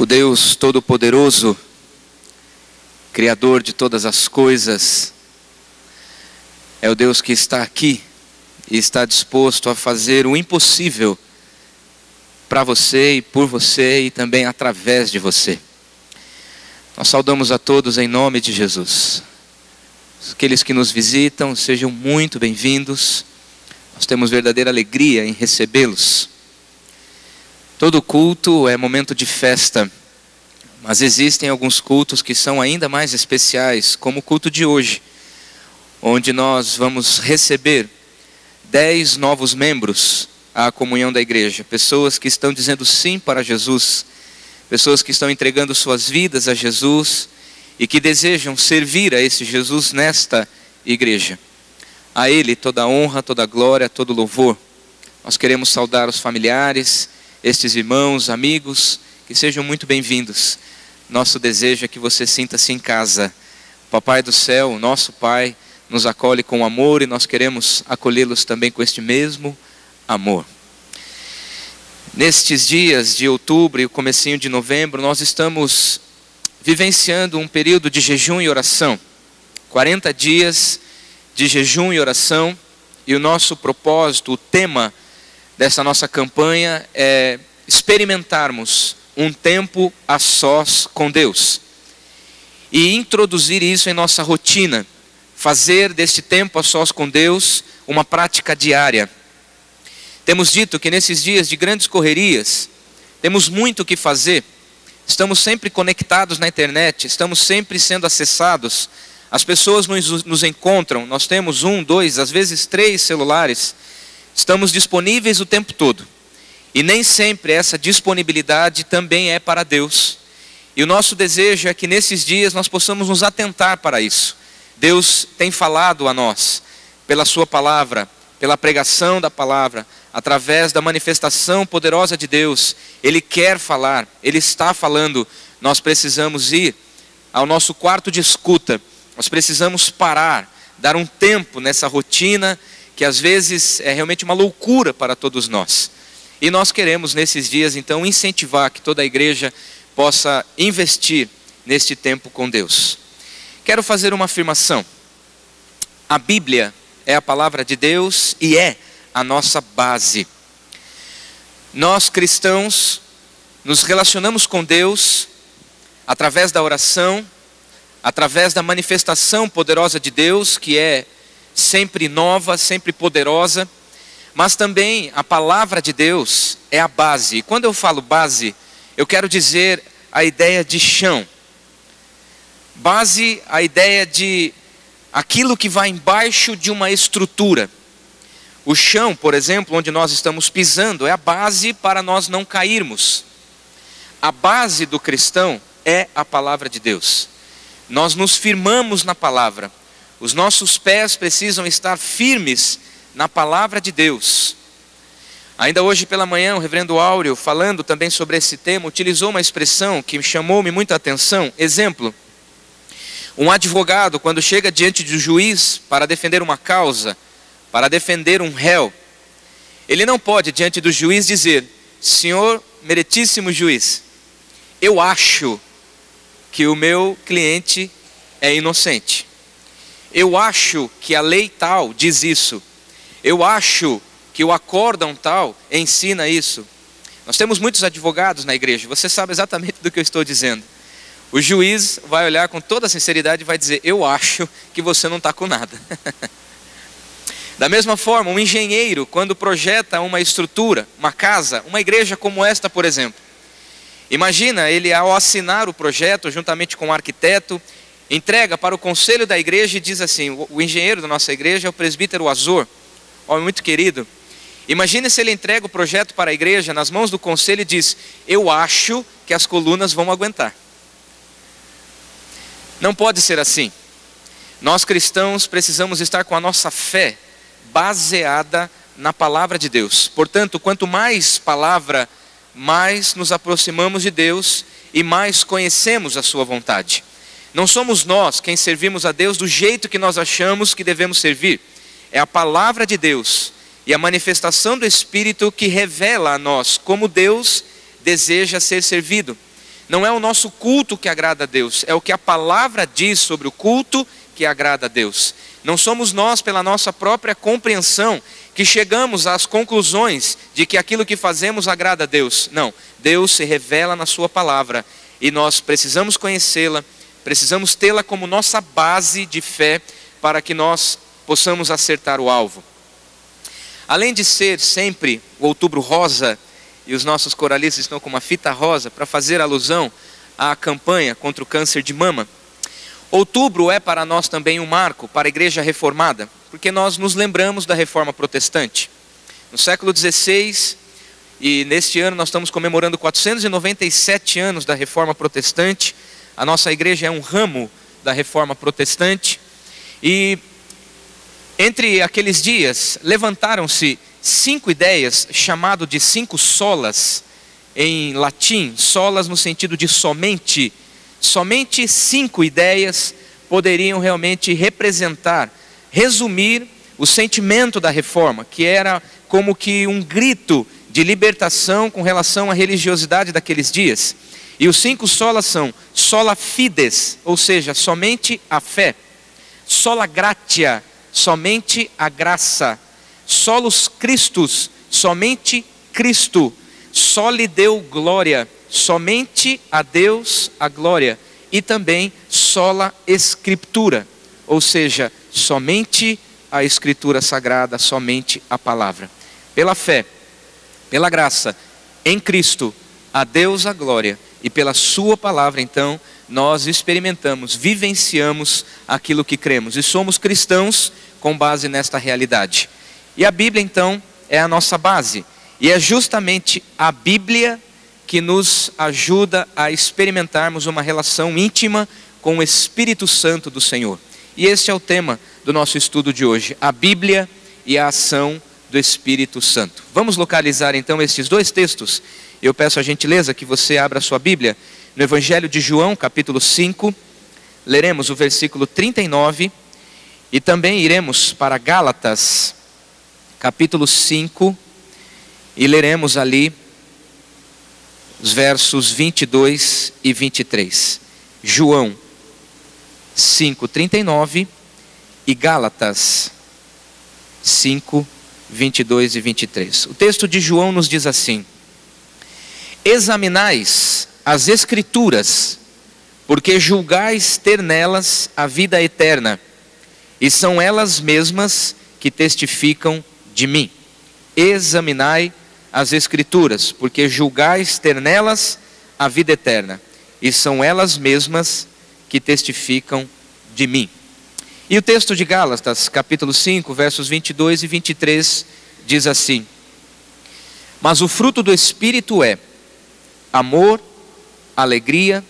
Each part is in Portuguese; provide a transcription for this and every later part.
O Deus Todo-Poderoso, Criador de todas as coisas, é o Deus que está aqui e está disposto a fazer o impossível para você e por você e também através de você. Nós saudamos a todos em nome de Jesus. Aqueles que nos visitam, sejam muito bem-vindos. Nós temos verdadeira alegria em recebê-los. Todo culto é momento de festa, mas existem alguns cultos que são ainda mais especiais, como o culto de hoje, onde nós vamos receber 10 novos membros à comunhão da igreja, pessoas que estão dizendo sim para Jesus, pessoas que estão entregando suas vidas a Jesus e que desejam servir a esse Jesus nesta igreja. A Ele toda a honra, toda a glória, todo o louvor. Nós queremos saudar os familiares, estes irmãos, amigos, que sejam muito bem-vindos. Nosso desejo é que você sinta-se em casa. O Papai do céu, nosso Pai, nos acolhe com amor e nós queremos acolhê-los também com este mesmo amor. Nestes dias de outubro e o comecinho de novembro, nós estamos vivenciando um período de jejum e oração. 40 dias de jejum e oração, e o nosso propósito, o tema dessa nossa campanha é experimentarmos um tempo a sós com Deus e introduzir isso em nossa rotina, fazer deste tempo a sós com Deus uma prática diária. Temos dito que nesses dias de grandes correrias, temos muito o que fazer, estamos sempre conectados na internet, estamos sempre sendo acessados, as pessoas nos encontram, nós temos 1, 2, às vezes 3 celulares, estamos disponíveis o tempo todo. E nem sempre essa disponibilidade também é para Deus. E o nosso desejo é que nesses dias nós possamos nos atentar para isso. Deus tem falado a nós, pela sua palavra, pela pregação da palavra, através da manifestação poderosa de Deus. Ele quer falar, Ele está falando. Nós precisamos ir ao nosso quarto de escuta. Nós precisamos parar, dar um tempo nessa rotina que às vezes é realmente uma loucura para todos nós. E nós queremos nesses dias então incentivar que toda a igreja possa investir neste tempo com Deus. Quero fazer uma afirmação. A Bíblia é a palavra de Deus e é a nossa base. Nós cristãos nos relacionamos com Deus através da oração, através da manifestação poderosa de Deus, que é sempre nova, sempre poderosa, mas também a palavra de Deus é a base. E quando eu falo base, eu quero dizer a ideia de chão. Base, a ideia de aquilo que vai embaixo de uma estrutura. O chão, por exemplo, onde nós estamos pisando, é a base para nós não cairmos. A base do cristão é a palavra de Deus. Nós nos firmamos na palavra. Os nossos pés precisam estar firmes na palavra de Deus. Ainda hoje pela manhã, o reverendo Áureo, falando também sobre esse tema, utilizou uma expressão que chamou-me muita atenção. Exemplo, um advogado, quando chega diante do juiz para defender uma causa, para defender um réu, ele não pode, diante do juiz, dizer: senhor meritíssimo juiz, eu acho que o meu cliente é inocente. Eu acho que a lei tal diz isso. Eu acho que o acórdão tal ensina isso. Nós temos muitos advogados na igreja, você sabe exatamente do que eu estou dizendo. O juiz vai olhar com toda a sinceridade e vai dizer: eu acho que você não está com nada. Da mesma forma, um engenheiro, quando projeta uma estrutura, uma casa, uma igreja como esta, por exemplo. Imagina, ele ao assinar o projeto, juntamente com o arquiteto, entrega para o conselho da igreja e diz assim: o engenheiro da nossa igreja é o presbítero Azor, homem muito querido. Imagine se ele entrega o projeto para a igreja nas mãos do conselho e diz: eu acho que as colunas vão aguentar. Não pode ser assim. Nós cristãos precisamos estar com a nossa fé baseada na palavra de Deus. Portanto, quanto mais palavra, mais nos aproximamos de Deus e mais conhecemos a sua vontade. Não somos nós quem servimos a Deus do jeito que nós achamos que devemos servir. É a palavra de Deus e a manifestação do Espírito que revela a nós como Deus deseja ser servido. Não é o nosso culto que agrada a Deus, é o que a palavra diz sobre o culto que agrada a Deus. Não somos nós, pela nossa própria compreensão, que chegamos às conclusões de que aquilo que fazemos agrada a Deus. Não, Deus se revela na sua palavra e nós precisamos conhecê-la, precisamos tê-la como nossa base de fé para que nós possamos acertar o alvo. Além de ser sempre o Outubro Rosa, e os nossos coralistas estão com uma fita rosa para fazer alusão à campanha contra o câncer de mama, outubro é para nós também um marco para a Igreja Reformada, porque nós nos lembramos da Reforma Protestante. No século XVI, e neste ano nós estamos comemorando 497 anos da Reforma Protestante, a nossa igreja é um ramo da Reforma Protestante, e entre aqueles dias levantaram-se 5 ideias, chamado de 5 solas, em latim, solas no sentido de somente. Somente 5 ideias poderiam realmente representar, resumir o sentimento da reforma, que era como que um grito de libertação com relação à religiosidade daqueles dias. E os 5 solas são: sola fides, ou seja, somente a fé; sola gratia, somente a graça; solus Christus, somente Cristo; soli Deo glória, somente a Deus a glória; e também sola Escritura, ou seja, somente a Escritura Sagrada, somente a palavra. Pela fé, pela graça, em Cristo, a Deus a glória, e pela sua palavra então, nós experimentamos, vivenciamos aquilo que cremos, e somos cristãos com base nesta realidade. E a Bíblia então é a nossa base, e é justamente a Bíblia que nos ajuda a experimentarmos uma relação íntima com o Espírito Santo do Senhor. E este é o tema do nosso estudo de hoje, a Bíblia e a ação do Espírito Santo. Vamos localizar então estes 2 textos. Eu peço a gentileza que você abra a sua Bíblia no Evangelho de João, capítulo 5, leremos o versículo 39, e também iremos para Gálatas, capítulo 5, e leremos ali os versos 22 e 23. João 5, 39 e Gálatas 5, 22 e 23. O texto de João nos diz assim: examinais as Escrituras, porque julgais ter nelas a vida eterna, e são elas mesmas que testificam de mim. Examinai as Escrituras, porque julgais ter nelas a vida eterna, e são elas mesmas que testificam de mim. E o texto de Gálatas, capítulo 5, versos 22 e 23, diz assim: mas o fruto do Espírito é amor, alegria,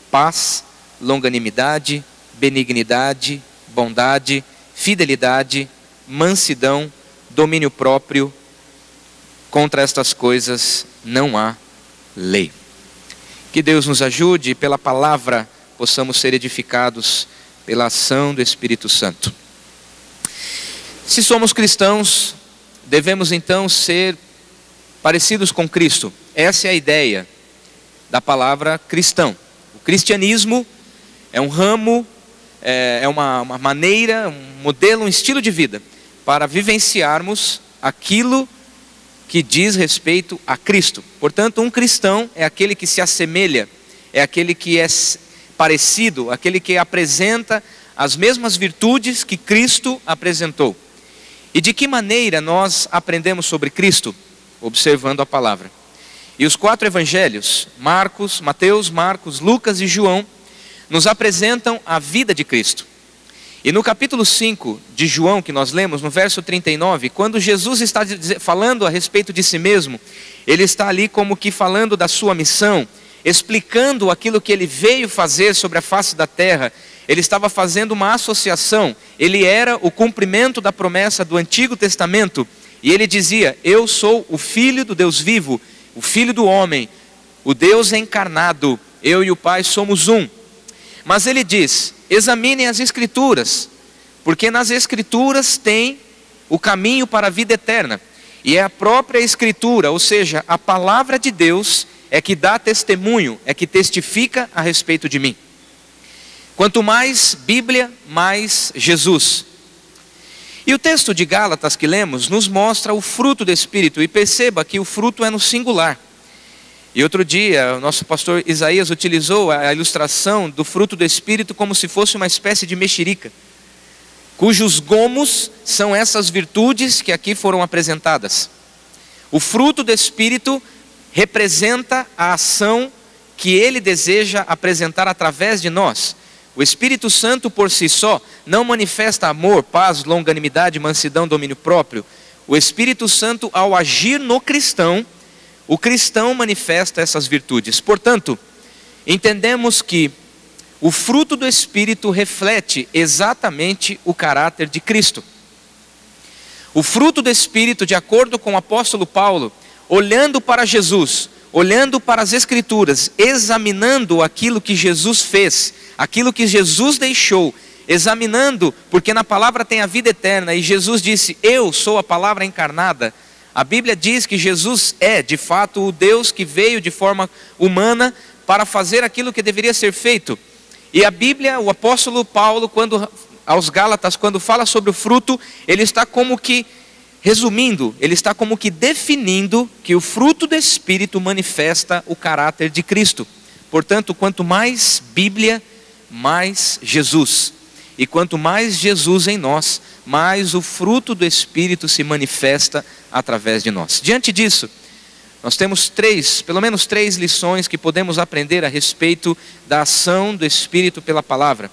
paz, longanimidade, benignidade, bondade, fidelidade, mansidão, domínio próprio. Contra estas coisas não há lei. Que Deus nos ajude e pela palavra possamos ser edificados pela ação do Espírito Santo. Se somos cristãos, devemos então ser parecidos com Cristo. Essa é a ideia da palavra cristão. O cristianismo é um ramo, é uma maneira, um modelo, um estilo de vida para vivenciarmos aquilo que diz respeito a Cristo. Portanto, um cristão é aquele que se assemelha, é aquele que é parecido, aquele que apresenta as mesmas virtudes que Cristo apresentou. E de que maneira nós aprendemos sobre Cristo? Observando a palavra. E os 4 evangelhos, Mateus, Marcos, Lucas e João, nos apresentam a vida de Cristo. E no capítulo 5 de João, que nós lemos, no verso 39, quando Jesus está falando a respeito de si mesmo, ele está ali como que falando da sua missão, explicando aquilo que ele veio fazer sobre a face da terra. Ele estava fazendo uma associação, ele era o cumprimento da promessa do Antigo Testamento, e ele dizia: eu sou o Filho do Deus vivo, o Filho do homem, o Deus encarnado, eu e o Pai somos um. Mas ele diz: examinem as Escrituras, porque nas Escrituras tem o caminho para a vida eterna. E é a própria Escritura, ou seja, a palavra de Deus, é que dá testemunho, é que testifica a respeito de mim. Quanto mais Bíblia, mais Jesus. E o texto de Gálatas que lemos nos mostra o fruto do Espírito, e perceba que o fruto é no singular. E outro dia, o nosso pastor Isaías utilizou a ilustração do fruto do Espírito como se fosse uma espécie de mexerica, cujos gomos são essas virtudes que aqui foram apresentadas. O fruto do Espírito representa a ação que Ele deseja apresentar através de nós. O Espírito Santo por si só não manifesta amor, paz, longanimidade, mansidão, domínio próprio. O Espírito Santo, ao agir no cristão, o cristão manifesta essas virtudes. Portanto, entendemos que o fruto do Espírito reflete exatamente o caráter de Cristo. O fruto do Espírito, de acordo com o apóstolo Paulo, olhando para Jesus, olhando para as Escrituras, examinando aquilo que Jesus fez, aquilo que Jesus deixou, examinando, porque na palavra tem a vida eterna, e Jesus disse, eu sou a palavra encarnada. A Bíblia diz que Jesus é, de fato, o Deus que veio de forma humana para fazer aquilo que deveria ser feito. E a Bíblia, o apóstolo Paulo, aos Gálatas, quando fala sobre o fruto, ele está como que, resumindo, ele está como que definindo que o fruto do Espírito manifesta o caráter de Cristo. Portanto, quanto mais Bíblia, mais Jesus. E quanto mais Jesus em nós, mais o fruto do Espírito se manifesta através de nós. Diante disso, nós temos pelo menos três lições que podemos aprender a respeito da ação do Espírito pela palavra.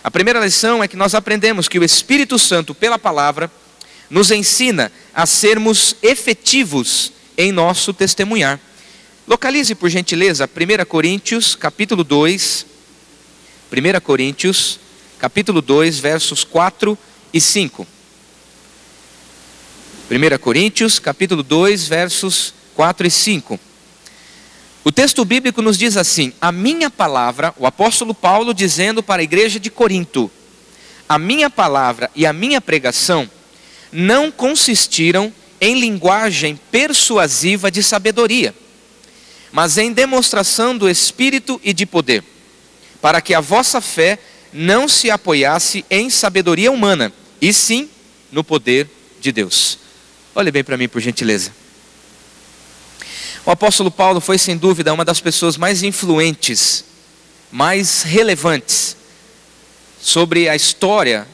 A primeira lição é que nós aprendemos que o Espírito Santo, pela palavra, nos ensina a sermos efetivos em nosso testemunhar. Localize, por gentileza, 1 Coríntios, capítulo 2, 1 Coríntios, capítulo 2, versos 4 e 5. 1 Coríntios, capítulo 2, versos 4 e 5. O texto bíblico nos diz assim: a minha palavra, o apóstolo Paulo dizendo para a igreja de Corinto, a minha palavra e a minha pregação não consistiram em linguagem persuasiva de sabedoria, mas em demonstração do Espírito e de poder, para que a vossa fé não se apoiasse em sabedoria humana, e sim no poder de Deus. Olhe bem para mim, por gentileza. O apóstolo Paulo foi, sem dúvida, uma das pessoas mais influentes, mais relevantes sobre a história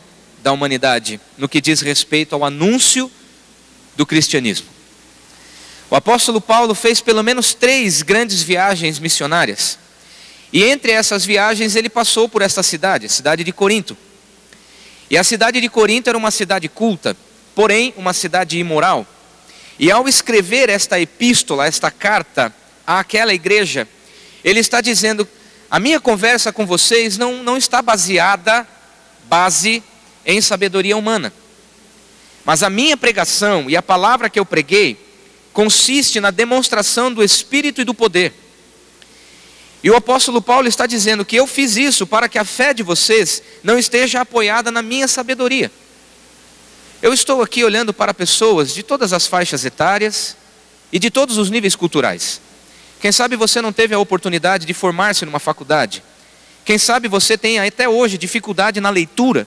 da humanidade, no que diz respeito ao anúncio do cristianismo. O apóstolo Paulo fez pelo menos 3 grandes viagens missionárias. E entre essas viagens ele passou por esta cidade, a cidade de Corinto. E a cidade de Corinto era uma cidade culta, porém uma cidade imoral. E ao escrever esta epístola, esta carta àquela igreja, ele está dizendo: a minha conversa com vocês não está base em sabedoria humana. Mas a minha pregação e a palavra que eu preguei consiste na demonstração do Espírito e do poder. E o apóstolo Paulo está dizendo que eu fiz isso para que a fé de vocês não esteja apoiada na minha sabedoria. Eu estou aqui olhando para pessoas de todas as faixas etárias e de todos os níveis culturais. Quem sabe você não teve a oportunidade de formar-se numa faculdade. Quem sabe você tem até hoje dificuldade na leitura.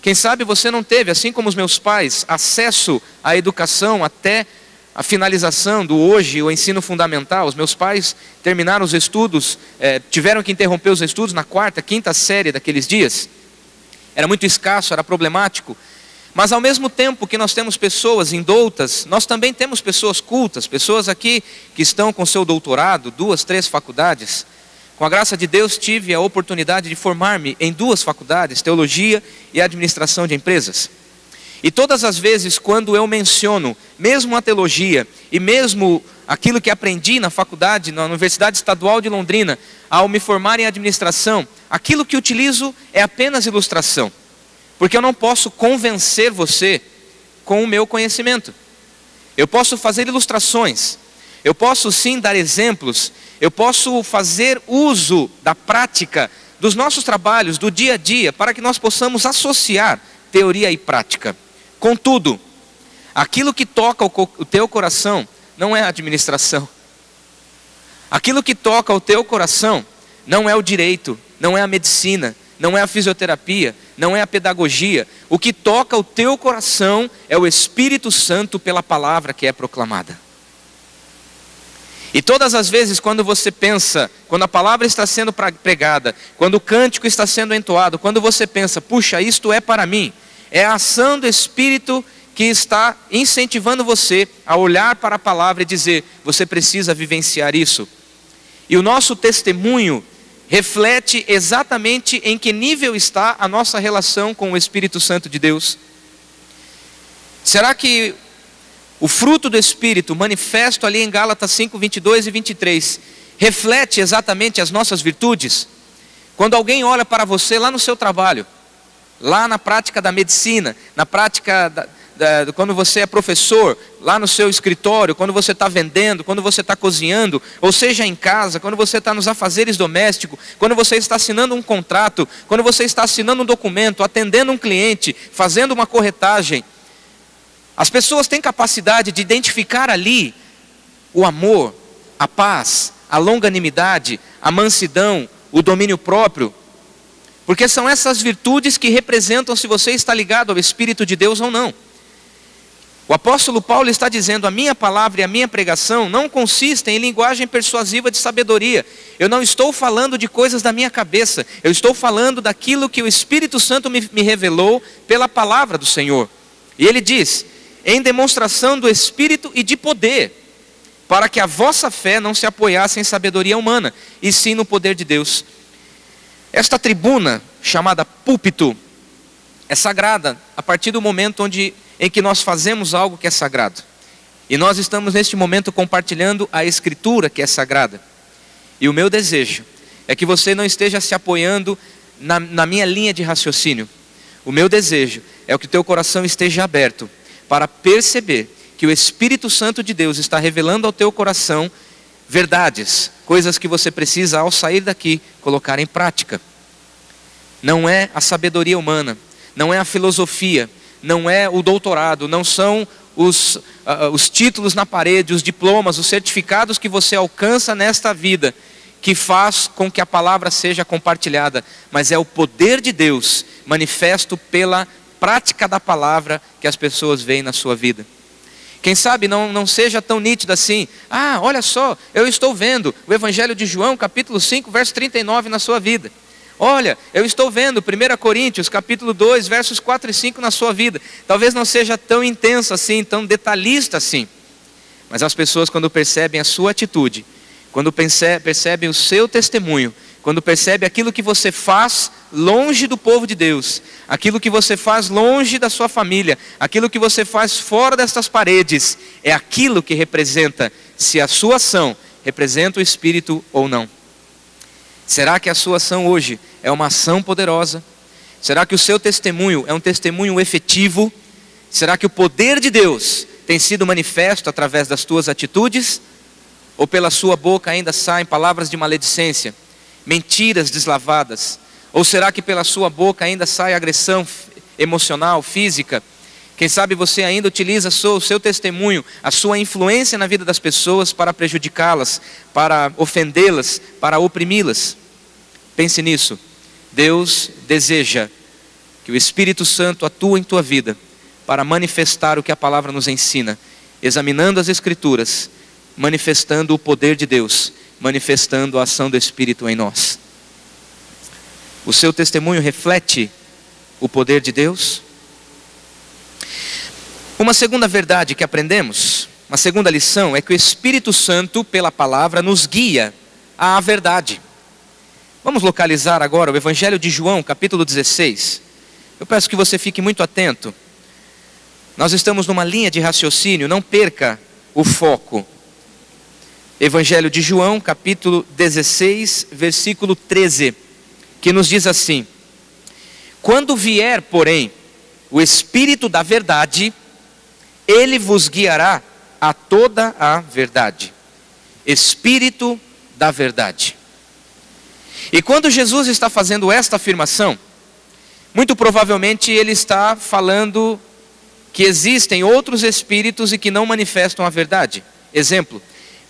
Quem sabe você não teve, assim como os meus pais, acesso à educação até a finalização do hoje, o ensino fundamental. Os meus pais terminaram os estudos, tiveram que interromper os estudos na 4ª, 5ª série daqueles dias. Era muito escasso, era problemático. Mas ao mesmo tempo que nós temos pessoas indoutas, nós também temos pessoas cultas, pessoas aqui que estão com seu doutorado, 2, 3 faculdades. Com a graça de Deus tive a oportunidade de formar-me em 2 faculdades, teologia e administração de empresas. E todas as vezes quando eu menciono, mesmo a teologia e mesmo aquilo que aprendi na faculdade, na Universidade Estadual de Londrina, ao me formar em administração, aquilo que utilizo é apenas ilustração. Porque eu não posso convencer você com o meu conhecimento. Eu posso fazer ilustrações, eu posso sim dar exemplos, eu posso fazer uso da prática dos nossos trabalhos, do dia a dia, para que nós possamos associar teoria e prática. Contudo, Aquilo que toca o teu coração não é a administração. Aquilo que toca o teu coração não é o direito, não é a medicina, não é a fisioterapia, não é a pedagogia. O que toca o teu coração é o Espírito Santo pela palavra que é proclamada. E todas as vezes quando você pensa, quando a palavra está sendo pregada, quando o cântico está sendo entoado, quando você pensa, puxa, isto é para mim, é a ação do Espírito que está incentivando você a olhar para a palavra e dizer, você precisa vivenciar isso. E o nosso testemunho reflete exatamente em que nível está a nossa relação com o Espírito Santo de Deus. Será que o fruto do Espírito, manifesto ali em Gálatas 5, 22 e 23, reflete exatamente as nossas virtudes? Quando alguém olha para você lá no seu trabalho, lá na prática da medicina, na prática quando você é professor, lá no seu escritório, quando você está vendendo, quando você está cozinhando, ou seja em casa, quando você está nos afazeres domésticos, quando você está assinando um contrato, quando você está assinando um documento, atendendo um cliente, fazendo uma corretagem, as pessoas têm capacidade de identificar ali o amor, a paz, a longanimidade, a mansidão, o domínio próprio, porque são essas virtudes que representam se você está ligado ao Espírito de Deus ou não. O apóstolo Paulo está dizendo, a minha palavra e a minha pregação não consistem em linguagem persuasiva de sabedoria. Eu não estou falando de coisas da minha cabeça, eu estou falando daquilo que o Espírito Santo me revelou pela palavra do Senhor. E ele diz, em demonstração do Espírito e de poder, para que a vossa fé não se apoiasse em sabedoria humana, e sim no poder de Deus. Esta tribuna, chamada púlpito, é sagrada a partir do momento em que nós fazemos algo que é sagrado. E nós estamos neste momento compartilhando a Escritura que é sagrada. E o meu desejo é que você não esteja se apoiando na minha linha de raciocínio. O meu desejo é que o teu coração esteja aberto para perceber que o Espírito Santo de Deus está revelando ao teu coração verdades, coisas que você precisa ao sair daqui colocar em prática. Não é a sabedoria humana, não é a filosofia, não é o doutorado, não são os títulos na parede, os diplomas, os certificados que você alcança nesta vida, que faz com que a palavra seja compartilhada, mas é o poder de Deus manifesto pela prática da palavra que as pessoas veem na sua vida. Quem sabe não seja tão nítido assim, olha só, eu estou vendo o Evangelho de João, capítulo 5, verso 39 na sua vida. Olha, eu estou vendo 1 Coríntios, capítulo 2, versos 4 e 5 na sua vida. Talvez não seja tão intenso assim, tão detalhista assim. Mas as pessoas, quando percebem a sua atitude, quando percebem o seu testemunho, quando percebem aquilo que você faz longe do povo de Deus, aquilo que você faz longe da sua família, aquilo que você faz fora destas paredes, é aquilo que representa se a sua ação representa o Espírito ou não. Será que a sua ação hoje é uma ação poderosa? Será que o seu testemunho é um testemunho efetivo? Será que o poder de Deus tem sido manifesto através das tuas atitudes? Ou pela sua boca ainda saem palavras de maledicência, mentiras deslavadas? Ou será que pela sua boca ainda sai agressão emocional, física? Quem sabe você ainda utiliza o seu testemunho, a sua influência na vida das pessoas para prejudicá-las, para ofendê-las, para oprimi-las. Pense nisso. Deus deseja que o Espírito Santo atue em tua vida para manifestar o que a palavra nos ensina, examinando as Escrituras, manifestando o poder de Deus, manifestando a ação do Espírito em nós. O seu testemunho reflete o poder de Deus? Uma segunda verdade que aprendemos, uma segunda lição, é que o Espírito Santo, pela palavra, nos guia à verdade. Vamos localizar agora o Evangelho de João, capítulo 16. Eu peço que você fique muito atento. Nós estamos numa linha de raciocínio, não perca o foco. Evangelho de João, capítulo 16, versículo 13, que nos diz assim: quando vier, porém, o Espírito da verdade, ele vos guiará a toda a verdade. Espírito da verdade. E quando Jesus está fazendo esta afirmação, muito provavelmente ele está falando que existem outros espíritos e que não manifestam a verdade. Exemplo,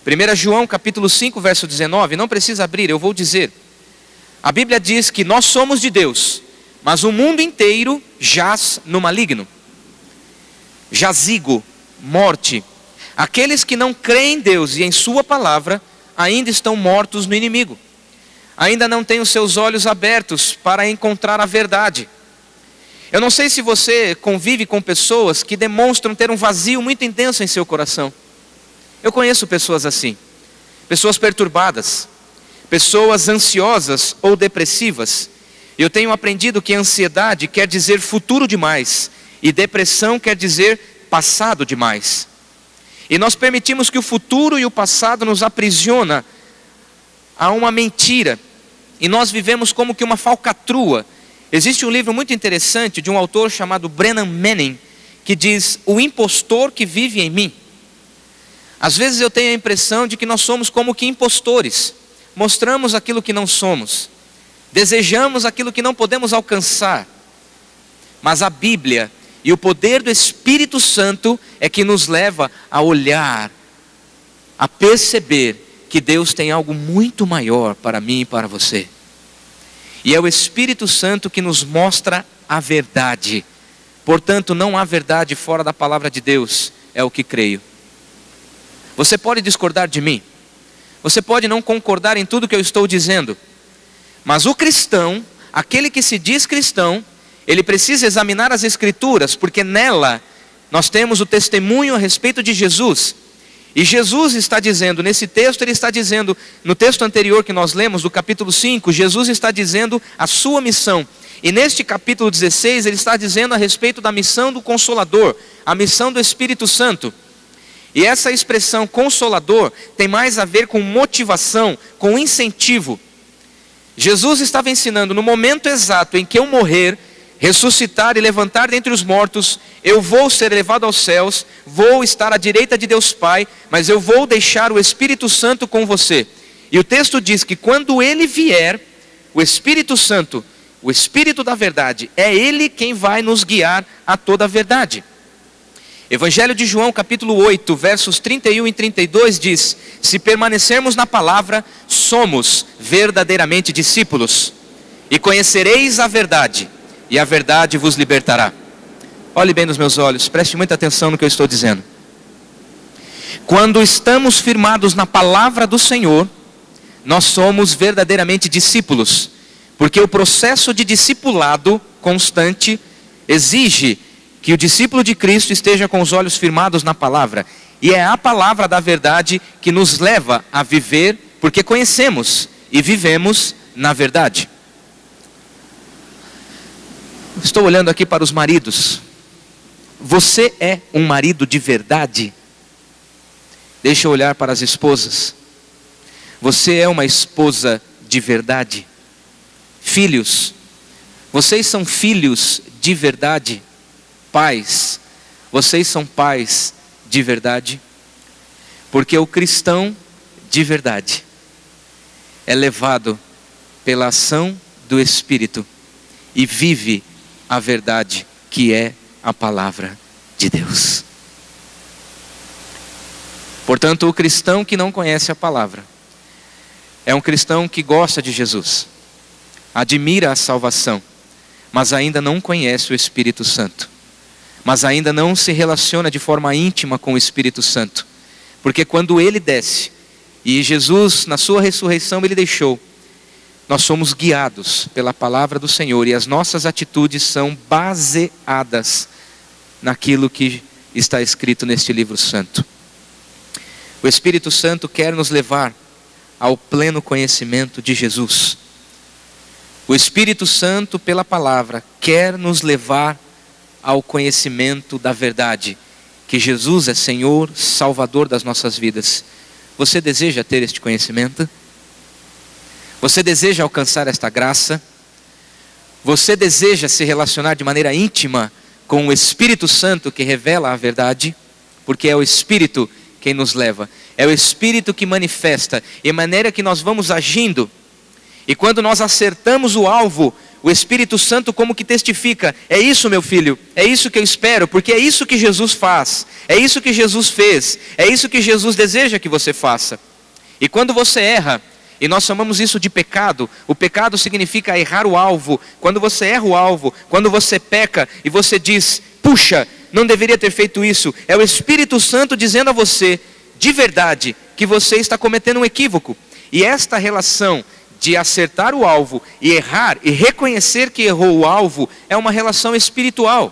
1 João capítulo 5, verso 19, não precisa abrir, eu vou dizer. A Bíblia diz que nós somos de Deus, mas o mundo inteiro jaz no maligno. Jazigo, morte. Aqueles que não creem em Deus e em sua palavra, ainda estão mortos no inimigo. Ainda não têm os seus olhos abertos para encontrar a verdade. Eu não sei se você convive com pessoas que demonstram ter um vazio muito intenso em seu coração. Eu conheço pessoas assim, pessoas perturbadas, pessoas ansiosas ou depressivas. Eu tenho aprendido que ansiedade quer dizer futuro demais e depressão quer dizer passado demais. E nós permitimos que o futuro e o passado nos aprisiona a uma mentira. E nós vivemos como que uma falcatrua. Existe um livro muito interessante de um autor chamado Brennan Manning, que diz: o impostor que vive em mim. Às vezes eu tenho a impressão de que nós somos como que impostores. Mostramos aquilo que não somos. Desejamos aquilo que não podemos alcançar. Mas a Bíblia e o poder do Espírito Santo é que nos leva a olhar, a perceber que Deus tem algo muito maior para mim e para você. E é o Espírito Santo que nos mostra a verdade. Portanto, não há verdade fora da palavra de Deus, é o que creio. Você pode discordar de mim, você pode não concordar em tudo que eu estou dizendo, mas o cristão, aquele que se diz cristão, ele precisa examinar as Escrituras, porque nela nós temos o testemunho a respeito de Jesus. E Jesus está dizendo, nesse texto ele está dizendo, no texto anterior que nós lemos, do capítulo 5, Jesus está dizendo a sua missão. E neste capítulo 16 ele está dizendo a respeito da missão do Consolador, a missão do Espírito Santo. E essa expressão consolador tem mais a ver com motivação, com incentivo. Jesus estava ensinando, no momento exato em que eu morrer, ressuscitar e levantar dentre os mortos, eu vou ser levado aos céus, vou estar à direita de Deus Pai, mas eu vou deixar o Espírito Santo com você. E o texto diz que quando ele vier, o Espírito Santo, o Espírito da verdade, é ele quem vai nos guiar a toda a verdade. Evangelho de João capítulo 8, versos 31 e 32 diz: se permanecermos na palavra, somos verdadeiramente discípulos, e conhecereis a verdade, e a verdade vos libertará. Olhe bem nos meus olhos, preste muita atenção no que eu estou dizendo. Quando estamos firmados na palavra do Senhor, nós somos verdadeiramente discípulos, porque o processo de discipulado constante exige que o discípulo de Cristo esteja com os olhos firmados na palavra. E é a palavra da verdade que nos leva a viver, porque conhecemos e vivemos na verdade. Estou olhando aqui para os maridos. Você é um marido de verdade? Deixa eu olhar para as esposas. Você é uma esposa de verdade? Filhos, vocês são filhos de verdade? Pais, vocês são pais de verdade? Porque o cristão de verdade é levado pela ação do Espírito e vive a verdade que é a palavra de Deus. Portanto, o cristão que não conhece a palavra é um cristão que gosta de Jesus, admira a salvação, mas ainda não conhece o Espírito Santo, mas ainda não se relaciona de forma íntima com o Espírito Santo, porque quando ele desce, e Jesus na sua ressurreição ele deixou, nós somos guiados pela palavra do Senhor e as nossas atitudes são baseadas naquilo que está escrito neste livro santo. O Espírito Santo quer nos levar ao pleno conhecimento de Jesus. O Espírito Santo, pela palavra, quer nos levar ao conhecimento da verdade, que Jesus é Senhor, Salvador das nossas vidas. Você deseja ter este conhecimento? Você deseja alcançar esta graça? Você deseja se relacionar de maneira íntima com o Espírito Santo que revela a verdade? Porque é o Espírito quem nos leva, é o Espírito que manifesta, e a maneira que nós vamos agindo, e quando nós acertamos o alvo, O Espírito Santo como que testifica: é isso, meu filho, é isso que eu espero, porque é isso que Jesus faz, é isso que Jesus fez, é isso que Jesus deseja que você faça. E quando você erra, e nós chamamos isso de pecado, o pecado significa errar o alvo. Quando você erra o alvo, quando você peca e você diz: puxa, não deveria ter feito isso, é o Espírito Santo dizendo a você, de verdade, que você está cometendo um equívoco. E esta relação de acertar o alvo e errar e reconhecer que errou o alvo é uma relação espiritual.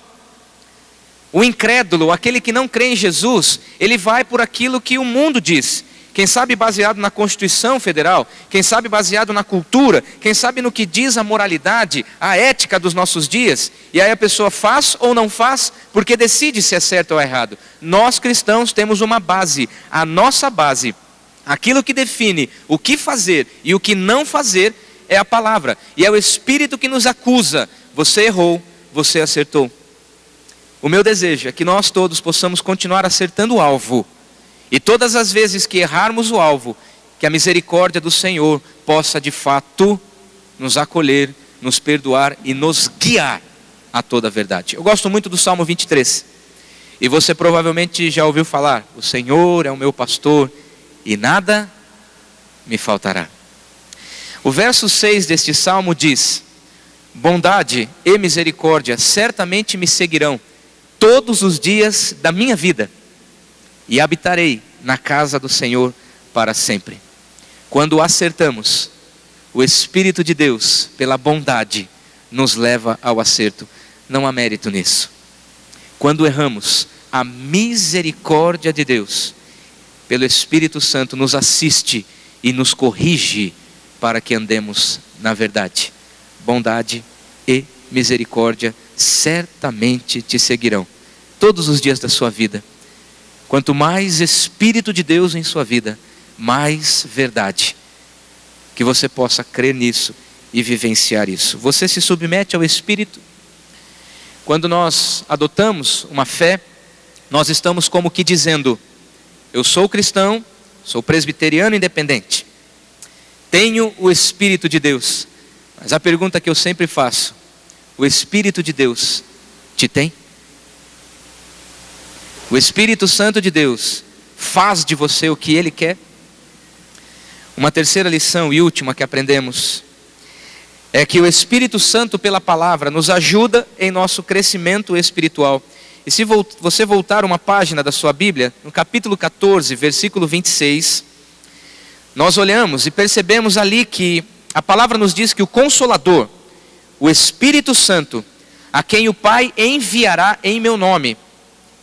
O incrédulo, aquele que não crê em Jesus, ele vai por aquilo que o mundo diz. Quem sabe baseado na Constituição Federal, quem sabe baseado na cultura, quem sabe no que diz a moralidade, a ética dos nossos dias. E aí a pessoa faz ou não faz, porque decide se é certo ou errado. Nós cristãos temos uma base, a nossa base, aquilo que define o que fazer e o que não fazer é a palavra. E é o Espírito que nos acusa: você errou, você acertou. O meu desejo é que nós todos possamos continuar acertando o alvo. E todas as vezes que errarmos o alvo, que a misericórdia do Senhor possa de fato nos acolher, nos perdoar e nos guiar a toda a verdade. Eu gosto muito do Salmo 23. E você provavelmente já ouviu falar: o Senhor é o meu pastor e nada me faltará. O verso 6 deste salmo diz: bondade e misericórdia certamente me seguirão todos os dias da minha vida, e habitarei na casa do Senhor para sempre. Quando acertamos, o Espírito de Deus, pela bondade, nos leva ao acerto. Não há mérito nisso. Quando erramos, a misericórdia de Deus, pelo Espírito Santo, nos assiste e nos corrige para que andemos na verdade. Bondade e misericórdia certamente te seguirão todos os dias da sua vida. Quanto mais Espírito de Deus em sua vida, mais verdade. Que você possa crer nisso e vivenciar isso. Você se submete ao Espírito. Quando nós adotamos uma fé, nós estamos como que dizendo: eu sou cristão, sou presbiteriano independente, tenho o Espírito de Deus. Mas a pergunta que eu sempre faço: o Espírito de Deus te tem? O Espírito Santo de Deus faz de você o que Ele quer? Uma terceira lição e última que aprendemos é que o Espírito Santo, pela palavra, nos ajuda em nosso crescimento espiritual. E se você voltar uma página da sua Bíblia, no capítulo 14, versículo 26, nós olhamos e percebemos ali que a palavra nos diz que o Consolador, o Espírito Santo, a quem o Pai enviará em meu nome,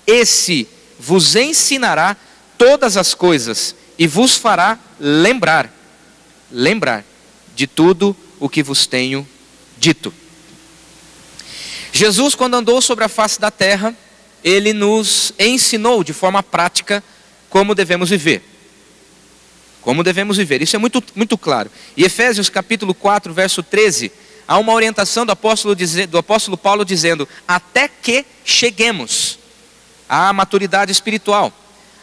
esse vos ensinará todas as coisas e vos fará lembrar de tudo o que vos tenho dito. Jesus, quando andou sobre a face da terra, Ele nos ensinou de forma prática como devemos viver. Como devemos viver, isso é muito, muito claro. E Efésios capítulo 4, verso 13, há uma orientação do apóstolo Paulo dizendo: até que cheguemos à maturidade espiritual,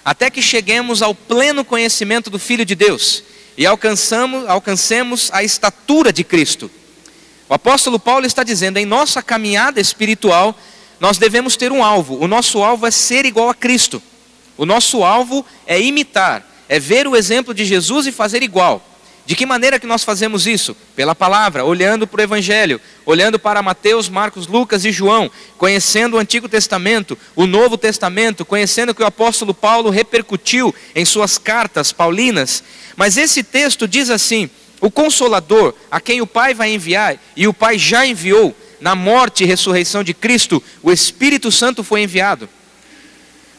até que cheguemos ao pleno conhecimento do Filho de Deus e alcancemos a estatura de Cristo. O apóstolo Paulo está dizendo: em nossa caminhada espiritual, nós devemos ter um alvo. O nosso alvo é ser igual a Cristo. O nosso alvo é imitar, é ver o exemplo de Jesus e fazer igual. De que maneira que nós fazemos isso? Pela palavra, olhando para o Evangelho, olhando para Mateus, Marcos, Lucas e João, conhecendo o Antigo Testamento, o Novo Testamento, conhecendo o que o apóstolo Paulo repercutiu em suas cartas paulinas. Mas esse texto diz assim: o Consolador, a quem o Pai vai enviar, e o Pai já enviou, na morte e ressurreição de Cristo, o Espírito Santo foi enviado.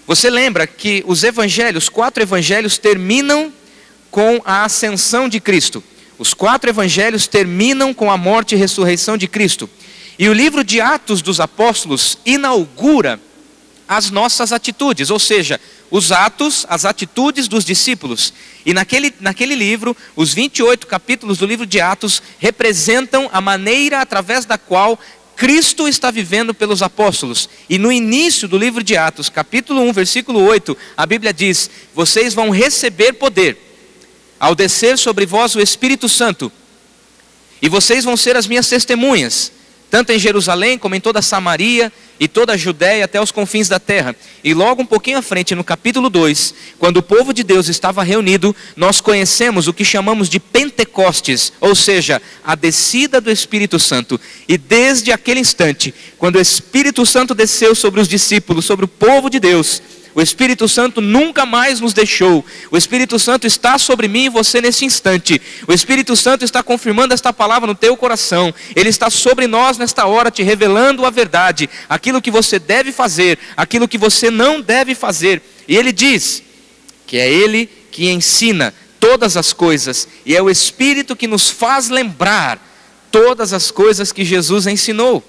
Você lembra que os evangelhos, 4 evangelhos terminam com a ascensão de Cristo. Os 4 evangelhos terminam com a morte e ressurreição de Cristo. E o livro de Atos dos Apóstolos inaugura as nossas atitudes, ou seja, os atos, as atitudes dos discípulos. E naquele livro, os 28 capítulos do livro de Atos representam a maneira através da qual Cristo está vivendo pelos apóstolos. E no início do livro de Atos, capítulo 1, versículo 8, a Bíblia diz: vocês vão receber poder ao descer sobre vós o Espírito Santo, e vocês vão ser as minhas testemunhas, tanto em Jerusalém como em toda a Samaria e toda a Judéia até os confins da terra. E logo um pouquinho à frente, no capítulo 2, quando o povo de Deus estava reunido, nós conhecemos o que chamamos de Pentecostes, ou seja, a descida do Espírito Santo. E desde aquele instante, quando o Espírito Santo desceu sobre os discípulos, sobre o povo de Deus, o Espírito Santo nunca mais nos deixou. O Espírito Santo está sobre mim e você nesse instante. O Espírito Santo está confirmando esta palavra no teu coração. Ele está sobre nós nesta hora, te revelando a verdade, aquilo que você deve fazer, aquilo que você não deve fazer. E Ele diz que é Ele que ensina todas as coisas, e é o Espírito que nos faz lembrar todas as coisas que Jesus ensinou.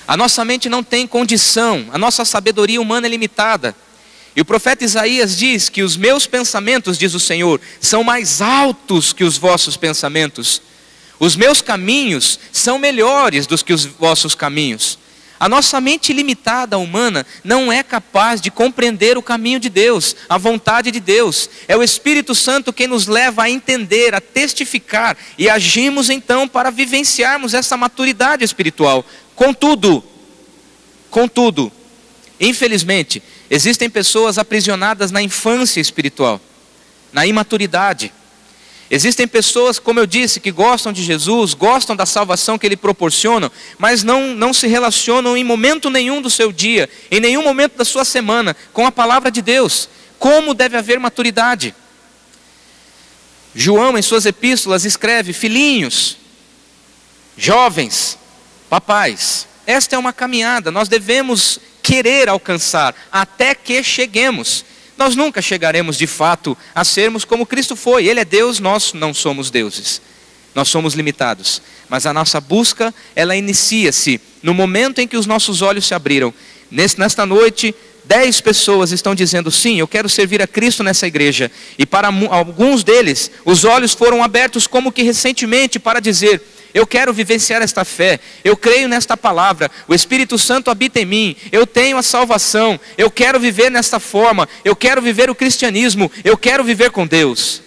A nossa mente não tem condição, a nossa sabedoria humana é limitada. E o profeta Isaías diz que os meus pensamentos, diz o Senhor, são mais altos que os vossos pensamentos. Os meus caminhos são melhores do que os vossos caminhos. A nossa mente limitada humana não é capaz de compreender o caminho de Deus, a vontade de Deus. É o Espírito Santo quem nos leva a entender, a testificar, e agimos então para vivenciarmos essa maturidade espiritual. Contudo, infelizmente, existem pessoas aprisionadas na infância espiritual, na imaturidade. Existem pessoas, como eu disse, que gostam de Jesus, gostam da salvação que Ele proporciona, mas não se relacionam em momento nenhum do seu dia, em nenhum momento da sua semana, com a palavra de Deus. Como deve haver maturidade? João, em suas epístolas, escreve: filhinhos, jovens, papais. Esta é uma caminhada, nós devemos querer alcançar, até que cheguemos. Nós nunca chegaremos de fato a sermos como Cristo foi. Ele é Deus, nós não somos deuses. Nós somos limitados. Mas a nossa busca, ela inicia-se no momento em que os nossos olhos se abriram. Nesta noite, 10 pessoas estão dizendo: sim, eu quero servir a Cristo nessa igreja. E para alguns deles, os olhos foram abertos como que recentemente para dizer: eu quero vivenciar esta fé, eu creio nesta palavra, o Espírito Santo habita em mim, eu tenho a salvação, eu quero viver nesta forma, eu quero viver o cristianismo, eu quero viver com Deus.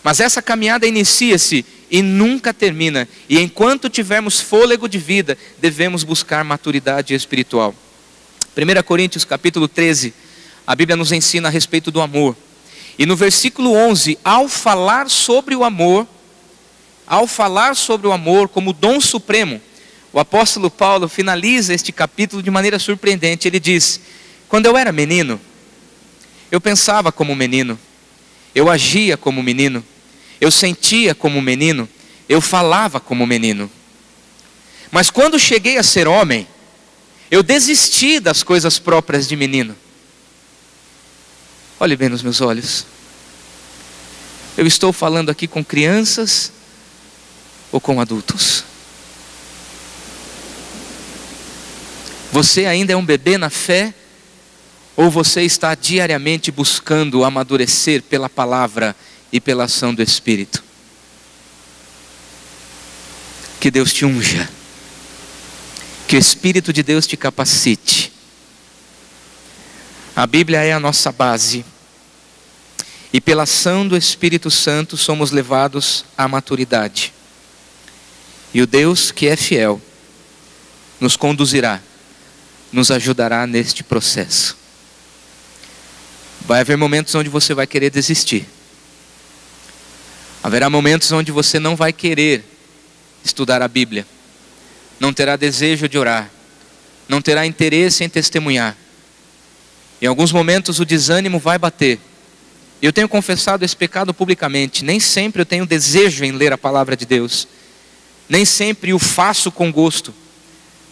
Mas essa caminhada inicia-se e nunca termina, e enquanto tivermos fôlego de vida, devemos buscar maturidade espiritual. 1 Coríntios capítulo 13, a Bíblia nos ensina a respeito do amor. E no versículo 11, ao falar sobre o amor como dom supremo, o apóstolo Paulo finaliza este capítulo de maneira surpreendente. Ele diz: quando eu era menino, eu pensava como menino, eu agia como menino, eu sentia como menino, eu falava como menino. Mas quando cheguei a ser homem, eu desisti das coisas próprias de menino. Olhe bem nos meus olhos. Eu estou falando aqui com crianças ou com adultos? Você ainda é um bebê na fé? Ou você está diariamente buscando amadurecer pela palavra e pela ação do Espírito? Que Deus te unja, que o Espírito de Deus te capacite. A Bíblia é a nossa base, e pela ação do Espírito Santo somos levados à maturidade. E o Deus que é fiel nos conduzirá, nos ajudará neste processo. Vai haver momentos onde você vai querer desistir. Haverá momentos onde você não vai querer estudar a Bíblia, não terá desejo de orar, não terá interesse em testemunhar. Em alguns momentos o desânimo vai bater. Eu tenho confessado esse pecado publicamente. Nem sempre eu tenho desejo em ler a palavra de Deus. Nem sempre o faço com gosto,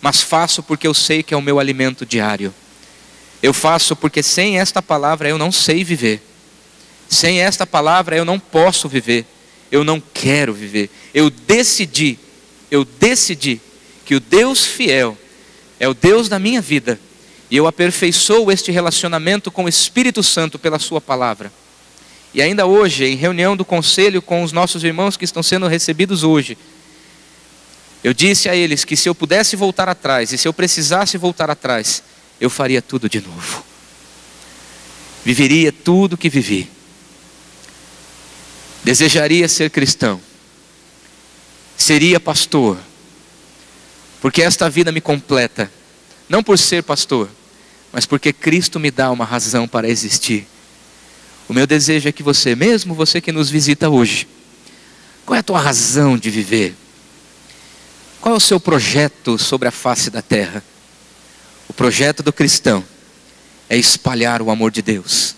mas faço porque eu sei que é o meu alimento diário. Eu faço porque sem esta palavra eu não sei viver. Sem esta palavra eu não posso viver. Eu não quero viver. Eu decidi que o Deus fiel é o Deus da minha vida. E eu aperfeiçoo este relacionamento com o Espírito Santo pela sua palavra. E ainda hoje, em reunião do conselho com os nossos irmãos que estão sendo recebidos hoje, eu disse a eles que se eu pudesse voltar atrás, e se eu precisasse voltar atrás, eu faria tudo de novo. Viveria tudo que vivi. Desejaria ser cristão. seria pastor, porque esta vida me completa, não por ser pastor, mas porque Cristo me dá uma razão para existir. O meu desejo é que você, mesmo você que nos visita hoje, qual é a tua razão de viver? Qual é o seu projeto sobre a face da terra? O projeto do cristão é espalhar o amor de Deus,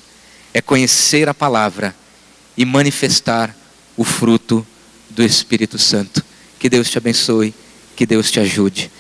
é conhecer a palavra e manifestar o fruto do Espírito Santo. Que Deus te abençoe, que Deus te ajude.